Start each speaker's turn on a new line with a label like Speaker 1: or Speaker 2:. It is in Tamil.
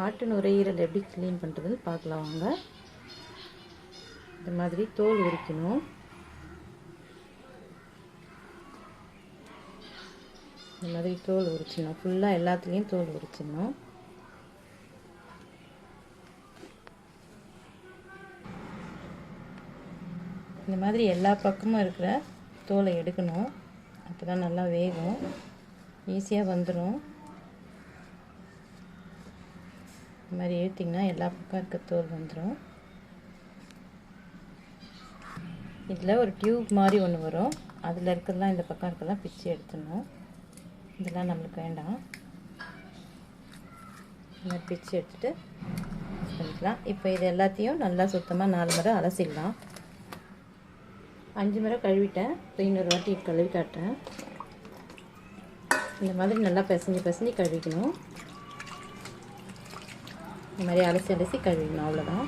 Speaker 1: ஆட்டு நுரையீரல் எப்படி க்ளீன் பண்ணுறதுன்னு பார்க்கலாம் வாங்க. இந்த மாதிரி தோல் உரிக்கணும். இந்த மாதிரி தோல் உரிச்சிடணும். ஃபுல்லாக எல்லாத்துலேயும் தோல் உரிச்சிடணும். இந்த மாதிரி எல்லா பக்கமும் இருக்கிற தோலை எடுக்கணும். அப்போ தான் நல்லா வேகும், ஈஸியாக வந்துடும். இந்த மாதிரி இழுத்திங்கன்னா எல்லா பக்கம் இருக்க தோல் வந்துடும். இதில் ஒரு டியூப் மாதிரி ஒன்று வரும். அதில் இருக்கிறதெல்லாம் இந்த பக்கம் இருக்கிறதெல்லாம் பிச்சு எடுத்துடணும். இதெல்லாம் நம்மளுக்கு வேண்டாம். இந்த மாதிரி பிச்சு எடுத்துகிட்டு பண்ணிக்கலாம். இப்போ இது எல்லாத்தையும் நல்லா சுத்தமாக 4 முறை அலசிடலாம். 5 முறை கழுவிட்டேன். இப்போ இன்னொரு வாட்டி கழுவி காட்டுறேன். இந்த மாதிரி நல்லா பிசைஞ்சு கழுவிக்கணும். இந்த மாதிரி அலசி கழுவிக்கணும். அவ்வளோதான்.